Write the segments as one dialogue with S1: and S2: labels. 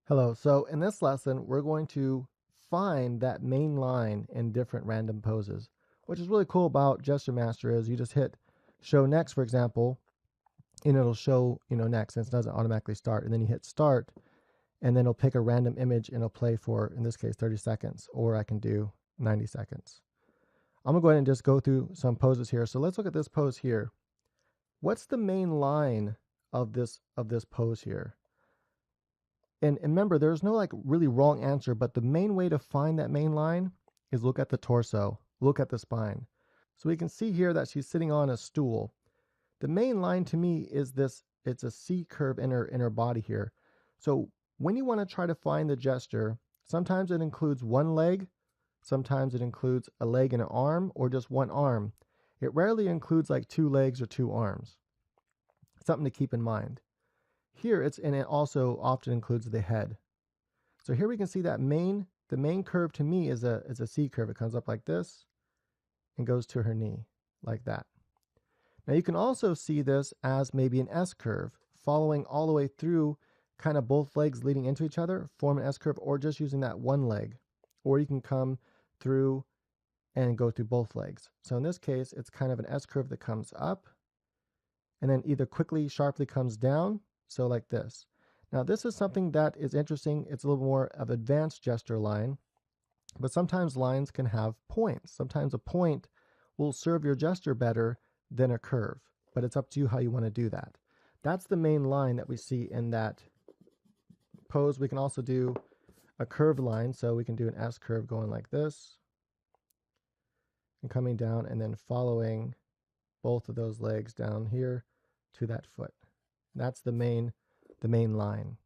S1: Hello. So in this lesson, we're going to find that main line in different random poses. Which is really cool about Gesture Master is you just hit show next, for example, and it'll show, next, and it doesn't automatically start. And then you hit start, and then it'll pick a random image and it'll play for, in this case, 30 seconds, or I can do 90 seconds. I'm gonna go ahead and just go through some poses here. So let's look at this pose here. What's the main line of this pose here? And remember, there's no like really wrong answer, but the main way to find that main line is look at the torso, look at the spine. So we can see here that she's sitting on a stool. The main line to me is this, it's a C curve in her body here. So when you want to try to find the gesture, sometimes it includes one leg, sometimes it includes a leg and an arm, or just one arm. It rarely includes like two legs or two arms. Something to keep in mind. Here and it also often includes the head. So here we can see that the main curve to me is a C curve. It comes up like this and goes to her knee like that. Now you can also see this as maybe an S curve following all the way through, kind of both legs leading into each other, form an S curve, or just using that one leg. Or you can come through and go through both legs. So in this case, it's kind of an S curve that comes up and then either quickly, sharply comes down. So like this. Now this is something that is interesting. It's a little more of advanced gesture line, but sometimes lines can have points. Sometimes a point will serve your gesture better than a curve, but it's up to you how you want to do that. That's the main line that we see in that pose. We can also do a curved line, so we can do an S curve going like this and coming down and then following both of those legs down here to that foot. That's the main line.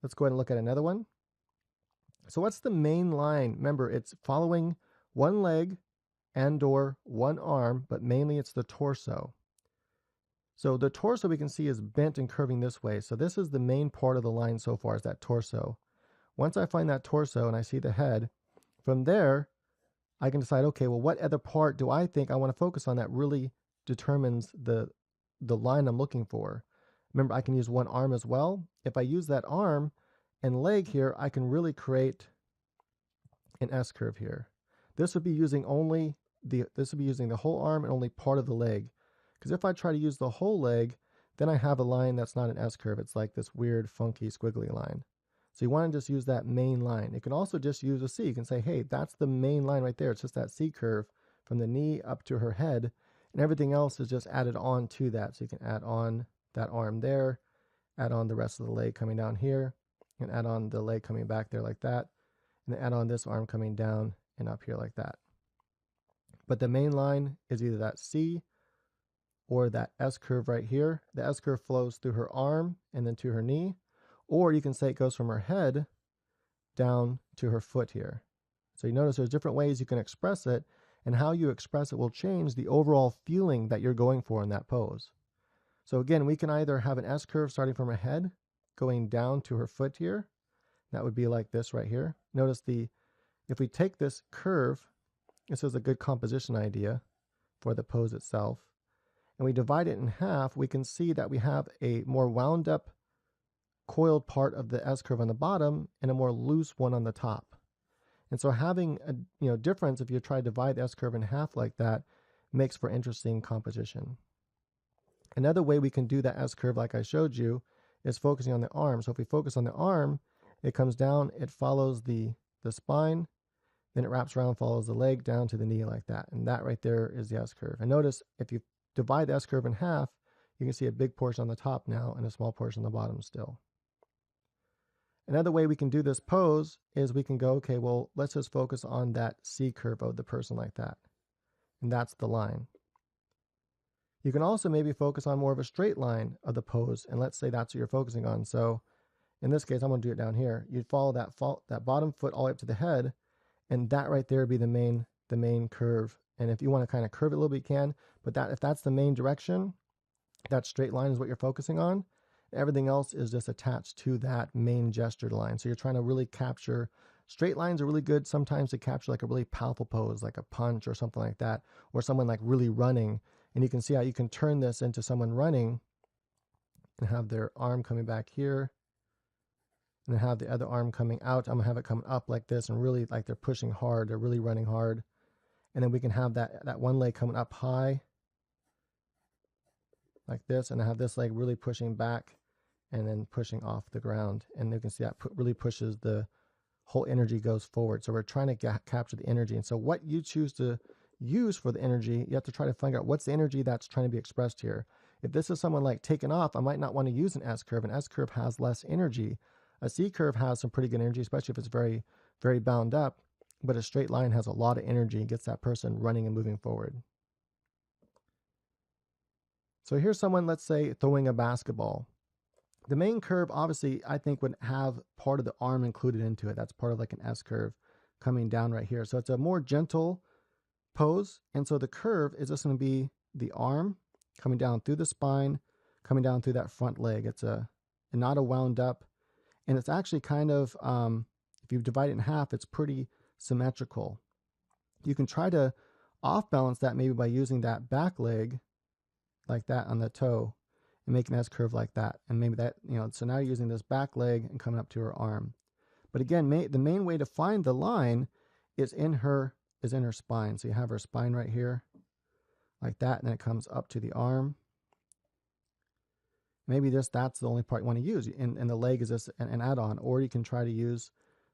S1: Let's go ahead and look at another one. So what's the main line? Remember, it's following one leg and or one arm, but mainly it's the torso. So the torso we can see is bent and curving this way. So this is the main part of the line so far, is that torso. Once I find that torso and I see the head, from there, I can decide, okay, well, what other part do I think I want to focus on that really determines the line I'm looking for? Remember, I can use one arm as well. If I use that arm and leg here, I can really create an S curve here. This would be using the whole arm and only part of the leg. Because if I try to use the whole leg, then I have a line that's not an S curve. It's like this weird, funky, squiggly line. So you want to just use that main line. You can also just use a C. You can say, hey, that's the main line right there. It's just that C curve from the knee up to her head. And everything else is just added on to that. So you can add on that arm there, add on the rest of the leg coming down here, and add on the leg coming back there like that, and then add on this arm coming down and up here like that. But the main line is either that C or that S curve right here. The S curve flows through her arm and then to her knee, or you can say it goes from her head down to her foot here. So you notice there's different ways you can express it, and how you express it will change the overall feeling that you're going for in that pose. So again, we can either have an S curve starting from her head, going down to her foot here. That would be like this right here. Notice if we take this curve, this is a good composition idea for the pose itself, and we divide it in half, we can see that we have a more wound up, coiled part of the S curve on the bottom and a more loose one on the top. And so having a difference, if you try to divide the S curve in half like that, makes for interesting composition. Another way we can do that S curve, like I showed you, is focusing on the arm. So if we focus on the arm, it comes down, it follows the spine, then it wraps around, follows the leg down to the knee like that. And that right there is the S curve. And notice if you divide the S curve in half, you can see a big portion on the top now and a small portion on the bottom still. Another way we can do this pose is we can go, okay, well, let's just focus on that C curve of the person like that. And that's the line. You can also maybe focus on more of a straight line of the pose, and let's say that's what you're focusing on. So in this case, I'm going to do it down here. You'd follow that bottom foot all the way up to the head, and that right there would be the main curve. And if you want to kind of curve it a little bit, you can, but if that's the main direction, that straight line is what you're focusing on. Everything else is just attached to that main gesture line. So you're trying to really capture, straight lines are really good sometimes to capture like a really powerful pose, like a punch or something like that, or someone like really running. And you can see how you can turn this into someone running and have their arm coming back here and then have the other arm coming out. I'm gonna have it coming up like this, and really like they're pushing hard, they're really running hard. And then we can have that one leg coming up high like this, and I have this leg really pushing back and then pushing off the ground. And you can see that really pushes the whole energy goes forward. So we're trying to capture the energy. And so what you choose to use for the energy, you have to try to find out what's the energy that's trying to be expressed here. If this is someone like taking off, I might not want to use an S curve. An S curve has less energy. A C curve has some pretty good energy, especially if it's very, very bound up. But a straight line has a lot of energy and gets that person running and moving forward. So here's someone, let's say, throwing a basketball. The main curve, obviously, I think would have part of the arm included into it. That's part of like an S curve coming down right here. So it's a more gentle pose. And so the curve is just going to be the arm coming down through the spine, coming down through that front leg. It's not a wound up. And it's actually kind of, if you divide it in half, it's pretty symmetrical. You can try to off balance that maybe by using that back leg like that on the toe and making that curve like that. And maybe that, so now you're using this back leg and coming up to her arm. But again, the main way to find the line is in her spine. So you have her spine right here like that, and then it comes up to the arm. Maybe that's the only part you want to use, and the leg is just an add-on, or you can try to use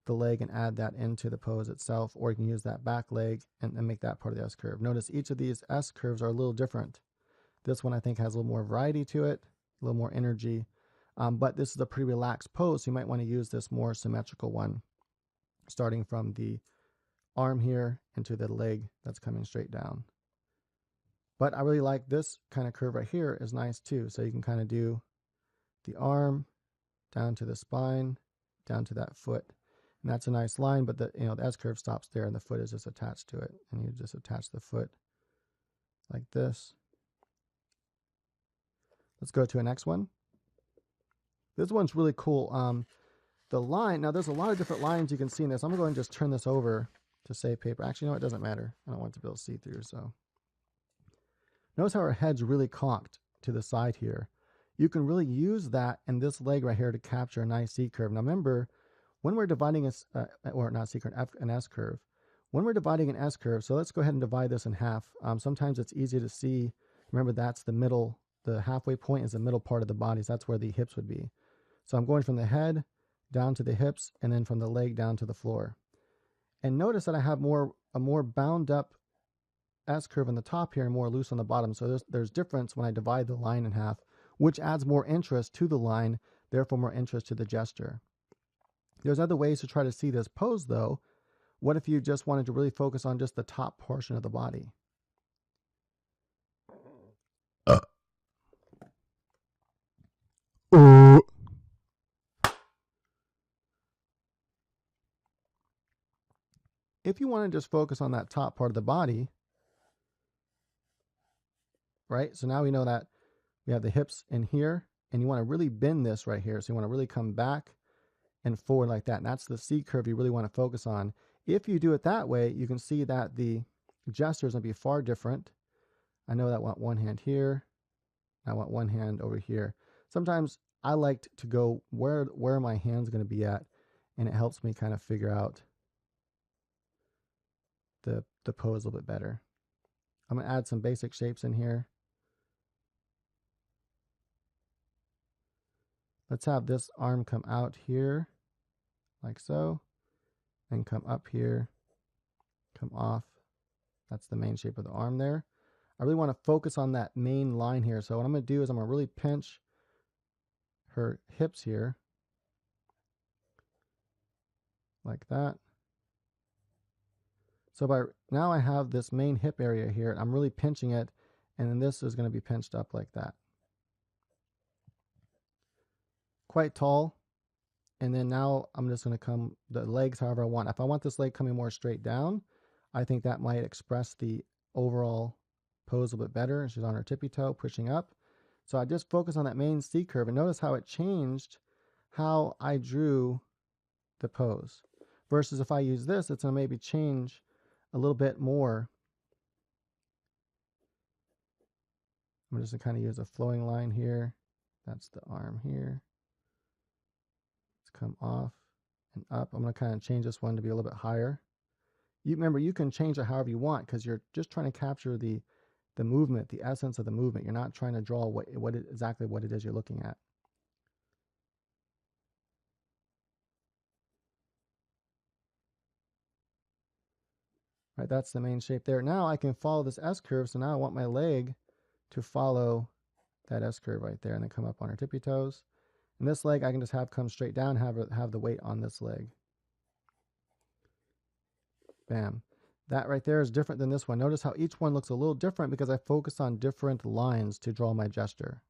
S1: the leg and add that into the pose itself, or you can use that back leg and make that part of the S curve. Notice each of these S curves are a little different. This one I think has a little more variety to it, a little more energy, but this is a pretty relaxed pose, so you might want to use this more symmetrical one, starting from the arm here into the leg that's coming straight down. But I really like this kind of curve right here is nice too. So you can kind of do the arm down to the spine, down to that foot. And that's a nice line, but the S curve stops there and the foot is just attached to it. And you just attach the foot like this. Let's go to the next one. This one's really cool. The line, now there's a lot of different lines you can see in this. I'm gonna go ahead and just turn this over to save paper. Actually, no, it doesn't matter. I don't want it to be able to see through, so. Notice how her head's really cocked to the side here. You can really use that and this leg right here to capture a nice C curve. Now remember, when we're dividing an S curve, when we're dividing an S curve, so let's go ahead and divide this in half. Sometimes it's easy to see. Remember, that's the middle, the halfway point is the middle part of the body, so that's where the hips would be. So I'm going from the head down to the hips and then from the leg down to the floor. And notice that I have a more bound up S curve on the top here and more loose on the bottom. So there's difference when I divide the line in half, which adds more interest to the line, therefore more interest to the gesture. There's other ways to try to see this pose though. What if you just wanted to really focus on just the top portion of the body? If you want to just focus on that top part of the body, right? So now we know that we have the hips in here, and you want to really bend this right here. So you want to really come back and forward like that. And that's the C curve you really want to focus on. If you do it that way, you can see that the gesture is going to be far different. I know that I want one hand here. I want one hand over here. Sometimes I like to go where my hand's going to be at, and it helps me kind of figure out the pose a little bit better. I'm going to add some basic shapes in here. Let's have this arm come out here, like so, and come up here, come off. That's the main shape of the arm there. I really want to focus on that main line here. So what I'm going to do is I'm going to really pinch her hips here, like that. So now I have this main hip area here. I'm really pinching it, and then this is going to be pinched up like that. Quite tall. And then now I'm just going to come the legs however I want. If I want this leg coming more straight down, I think that might express the overall pose a little bit better. She's on her tippy toe, pushing up. So I just focus on that main C curve, and notice how it changed how I drew the pose. Versus if I use this, it's going to maybe change a little bit more. I'm just going to kind of use a flowing line here. That's the arm here. Let's come off and up. I'm going to kind of change this one to be a little bit higher. You remember, you can change it however you want because you're just trying to capture the movement, the essence of the movement. You're not trying to draw exactly what it is you're looking at. Right, that's the main shape there. Now I can follow this S curve. So now I want my leg to follow that S curve right there and then come up on her tippy toes. And this leg I can just have come straight down, have the weight on this leg. Bam. That right there is different than this one. Notice how each one looks a little different because I focused on different lines to draw my gesture.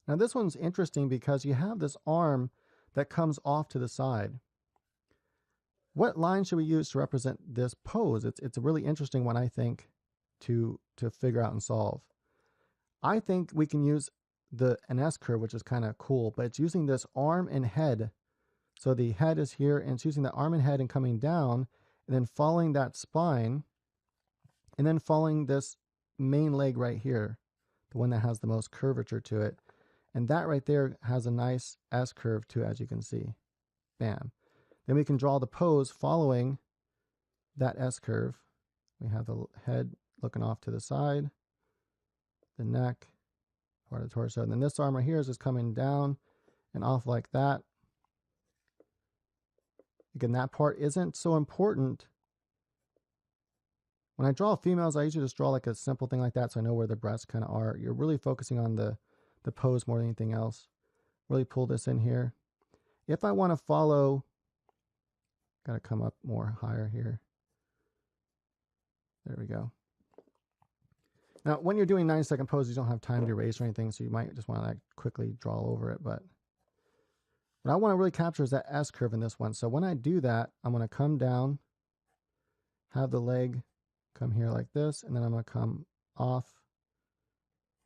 S1: Now this one's interesting because you have this arm that comes off to the side. What line should we use to represent this pose? It's a really interesting one, I think, to figure out and solve. I think we can use an S curve, which is kind of cool, but it's using this arm and head. So the head is here, and it's using the arm and head and coming down, and then following that spine, and then following this main leg right here, the one that has the most curvature to it. And that right there has a nice S curve too, as you can see. Bam. Then we can draw the pose following that S curve. We have the head looking off to the side, the neck, part of the torso. And then this arm right here is just coming down and off like that. Again, that part isn't so important. When I draw females, I usually just draw like a simple thing like that so I know where the breasts kind of are. You're really focusing on the pose more than anything else. Really pull this in here. If I want to follow, got to come up more higher here. There we go. Now, when you're doing 9-second poses, you don't have time to erase or anything, so you might just want to like quickly draw over it. But what I want to really capture is that S curve in this one. So when I do that, I'm going to come down, have the leg come here like this, and then I'm going to come off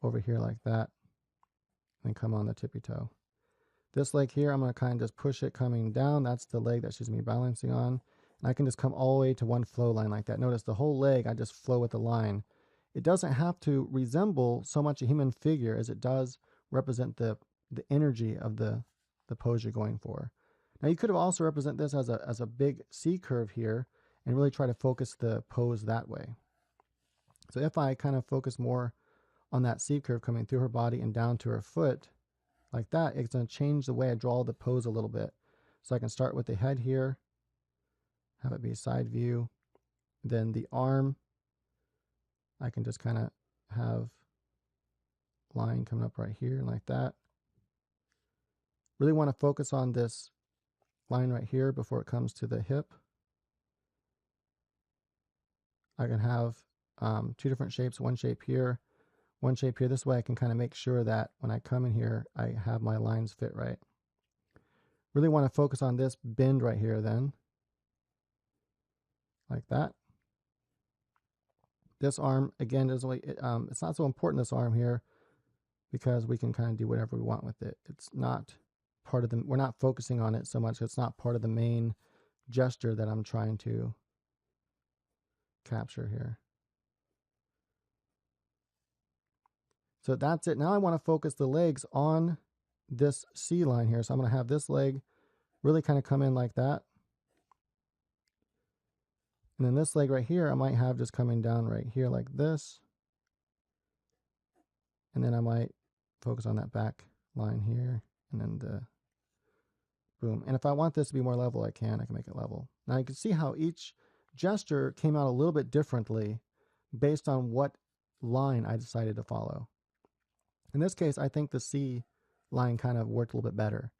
S1: over here like that, and come on the tippy toe. This leg here, I'm going to kind of just push it coming down. That's the leg that she's going to be balancing on. And I can just come all the way to one flow line like that. Notice the whole leg, I just flow with the line. It doesn't have to resemble so much a human figure as it does represent the energy of the pose you're going for. Now you could have also represent this as a big C curve here and really try to focus the pose that way. So if I kind of focus more on that C curve coming through her body and down to her foot like that, it's going to change the way I draw the pose a little bit. So I can start with the head here, have it be side view, then the arm, I can just kind of have line coming up right here like that. Really want to focus on this line right here before it comes to the hip. I can have two different shapes, one shape here, one shape here. This way I can kind of make sure that when I come in here, I have my lines fit right. Really want to focus on this bend right here then, like that. This arm, again, is only, it's not so important, this arm here, because we can kind of do whatever we want with it. It's not part of we're not focusing on it so much. It's not part of the main gesture that I'm trying to capture here. So that's it. Now I want to focus the legs on this C line here. So I'm going to have this leg really kind of come in like that. And then this leg right here, I might have just coming down right here like this. And then I might focus on that back line here and then the boom. And if I want this to be more level, I can make it level. Now you can see how each gesture came out a little bit differently based on what line I decided to follow. In this case, I think the C line kind of worked a little bit better.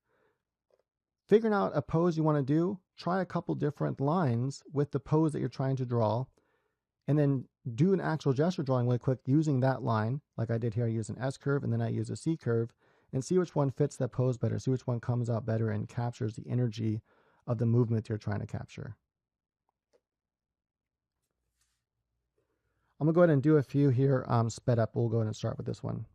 S1: Figuring out a pose you want to do, try a couple different lines with the pose that you're trying to draw, and then do an actual gesture drawing really quick using that line, like I did here. I use an S curve and then I use a C curve, and see which one fits that pose better, see which one comes out better and captures the energy of the movement you're trying to capture. I'm going to go ahead and do a few here sped up. We'll go ahead and start with this one.